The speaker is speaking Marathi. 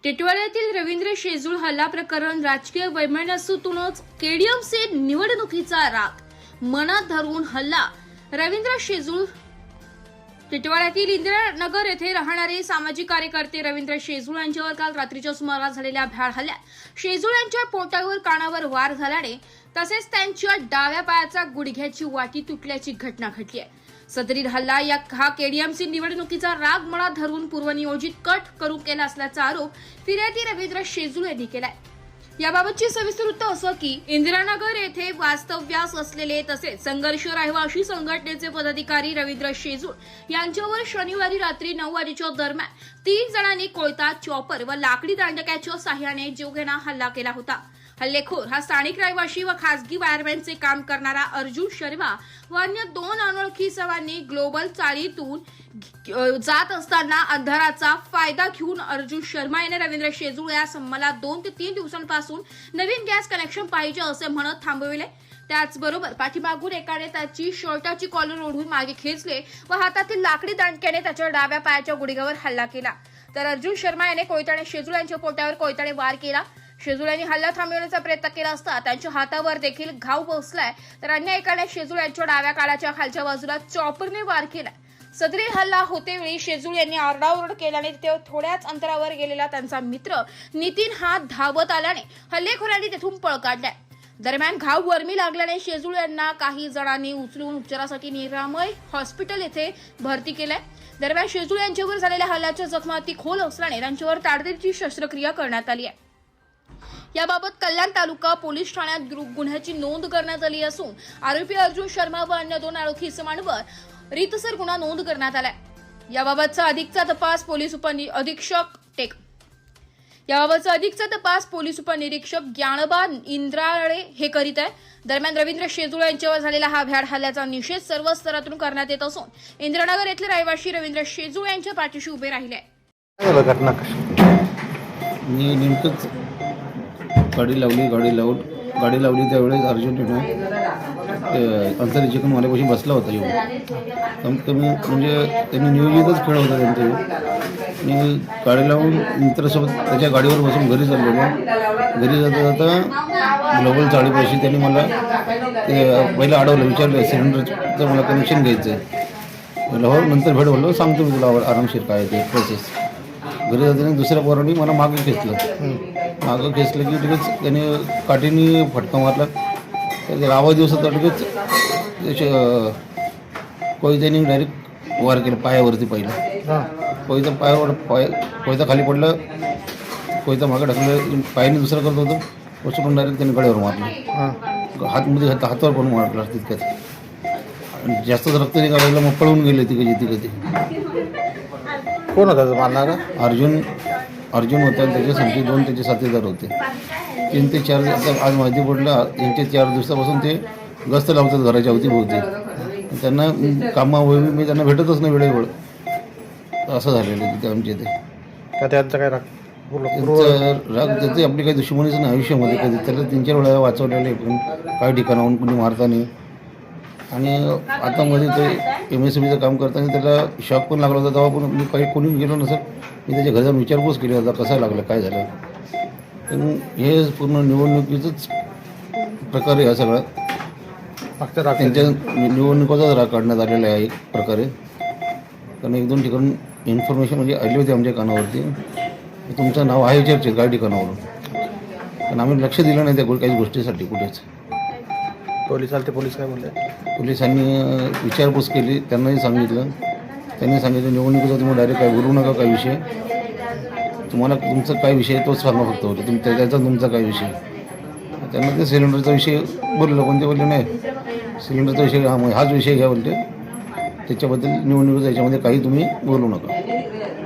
टिटवाळ्यातील रवींद्र शेजूळ हल्ला प्रकरण राजकीय वैमनस्यातूनच केडीएमसी निवडणुकीचा राग मनात धरून हल्ला. रवींद्र शेजूळ टिटवाळ्यातील इंदिरानगर येथे राहणारे सामाजिक कार्यकर्ते रवींद्र शेजूळ यांच्यावर काल रात्रीच्या सुमारास झालेल्या भ्याड हल्ल्यात शेजूळ यांच्या पोटावर कानावर वार झाल्याने तसेच त्यांच्या डाव्या पायाचा गुडघ्याची वाटी तुटल्याची घटना घडली आहे. सदरील हल्ला हा केडीएमसी निवडणुकीचा राग मनात धरून पूर्वनियोजित कट करून केला असल्याचा आरोप फिर्यादी रवींद्र शेजूळ यांनी केलाय. याबाबतची सविस्तर वृत्त असं की इंदिरानगर येथे वास्तव्यास असलेले तसेच संघर्ष रहिवासी संघटनेचे पदाधिकारी रवींद्र शेजूळ यांच्यावर शनिवारी रात्री 9 वाजेच्या दरम्यान 3 जणांनी कोयता, चॉपर व लाकडी दांडक्याच्या साह्याने जीवघेणा हल्ला केला होता. हल्लेखोर हा स्थानिक रहिवासी व खासगी वायरमॅनचे काम करणारा अर्जुन शर्मा व अन्य 2 अनोळखी सवांनी ग्लोबल चाळीतून जात असताना अंधाराचा फायदा घेऊन अर्जुन शर्मा याने रवींद्र शेजूळ यास मला 2 ते 3 दिवसांपासून नवीन गॅस कनेक्शन पाहिजे असे म्हणत थांबविले. त्याचबरोबर पाठीमागून एकाने त्याची शर्टाची कॉलर ओढून मागे खेचले व हातातील लाकडी दांडक्याने त्याच्या डाव्या पायाच्या गुडघ्यावर हल्ला केला. तर अर्जुन शर्मा याने कोयत्याने शेजूळ यांच्या पोटावर कोयत्याने वार केला. शेजूळ यांनी हल्ला थांबवण्याचा प्रयत्न केला असता त्यांच्या हातावर देखील घाव पोहोचलाय. तर अन्य एकाने शेजूळ यांच्या डाव्या काळाच्या खालच्या बाजूला चॉपरने वार केला. सदरील हल्ला होतेवेळी शेजूळ यांनी आरडाओरड केल्याने तिथे थोड्याच अंतरावर गेलेला त्यांचा मित्र नितीन हा धावत आल्याने हल्लेखोरांनी तेथून पळ काढलाय. दरम्यान घाव वर्मी लागल्याने शेजूळ यांना काही जणांनी उचलून उपचारासाठी निरामय हॉस्पिटल येथे भरती केलंय. दरम्यान शेजूळ यांच्यावर झालेल्या हल्ल्याच्या जखमा अति खोल असल्याने त्यांच्यावर तातडीची शस्त्रक्रिया करण्यात आली आहे. याबाबत कल्याण तालुका पोलीस ठाण्यात गुन्ह्याची नोंद करण्यात आली असून आरोपी अर्जुन शर्मा व अन्य 2 अनोळखी इसमांवर रीतसर गुन्हा नोंद करण्यात आलाय. याबाबतचा अधिकचा तपास पोलीस उपनिरीक्षक ज्ञानबा इंद्राळे हे करीत आहे. दरम्यान रवींद्र शेजूळ यांच्यावर झालेला हा भ्याड हल्ल्याचा निषेध सर्व स्तरातून करण्यात येत असून इंदिरानगर येथील रहिवासी रवींद्र शेजूळ यांच्या पाठीशी उभे राहिले. मी नेमकंच गाडी लावली त्यावेळेस अर्जुन अंतरी चिकन माझ्यापाशी बसला होता. येऊन कमीत कमी म्हणजे त्यांनी नियोजितच खेळ होता त्यांचे. आणि गाडी लावून मित्रासोबत त्याच्या गाडीवर बसून घरी चाललेलो. घरी जाता जाता ग्लोबल चाळीपाशी त्यांनी मला ते पहिलं अडवलं, विचारलं सिलेंडरचं मला कनेक्शन घ्यायचं आहे. हो नंतर भेट बोललो, सांगतो मी तुला आरामशीर काय ते प्रोसेस. घरी जाताना दुसऱ्या पोरांनी मला मागं खेचलं की लगेच त्याने काठीने फटका मारला. तर आवाज दिवसात लगेच कोयत्याने डायरेक्ट वार केलं पायावरती. पहिला कोयता खाली पडला, कोयता मागं टाकलं, पायाने दुसरं करत होतं, उचलून डायरेक्ट त्याने गळ्यावर मारलं. हातावर पण मारला तितक्यात. जास्तच रक्त निघालं, मग पळून गेले तिकडे. कोण होता मारणारा? अर्जुन होता, त्याचे संख्ये 2 त्याचे साथीदार होते. 3 ते 4 आता आज माहिती पडलं यांचे 4 दिवसापासून ते गस्त लावतात घराच्या अवतीभोवती. त्यांना कामावेळी मी त्यांना भेटतच नाही वेळेवर. असं झालेलं तिथे आमच्या इथे. त्यांचा काय राग? त्याची आपली काही दुश्मनीच नाही आयुष्यामध्ये. कधी त्याला 3-4 वेळा वाचवलेले पण काही ठिकाणाहून कुणी मारताना. आणि आता मध्ये ते MSBचं काम करताना त्याला शॉक पण लागला होता. तेव्हा पण मी कोणी गेलो नसेल, मी त्याच्या घरी जाऊन विचारपूस केली होता कसा लागला, काय झालं. पण हे पूर्ण निवडणुकीचंच प्रकार आहे हा सगळा. त्यांच्या निवडणुकाचाच राग काढण्यात आलेला आहे एक प्रकारे. कारण 1-2 ठिकाणी इन्फॉर्मेशन म्हणजे आली होती आमच्या कानावरती, तुमचं नाव आहे चर्चेत काही ठिकाणावरून. पण आम्ही लक्ष दिलं नाही त्या काही गोष्टीसाठी कुठेच. पोलीस काय बोलले? पोलिसांनी विचारपूस केली, त्यांनाही सांगितलं. त्यांनी सांगितलं निवडणुकीचा तुम्ही डायरेक्ट काय बोलू नका, काय विषय तुम्हाला तुमचा काय विषय तोच सांगा फक्त होतं त्याचा तुमचा काय विषय. त्यांना ते सिलेंडरचा विषय बोललं, कोणते बोलले नाही सिलेंडरचा विषय हाच विषय घ्या बोलते, त्याच्याबद्दल निवडणुकीचा याच्यामध्ये काही तुम्ही बोलू नका.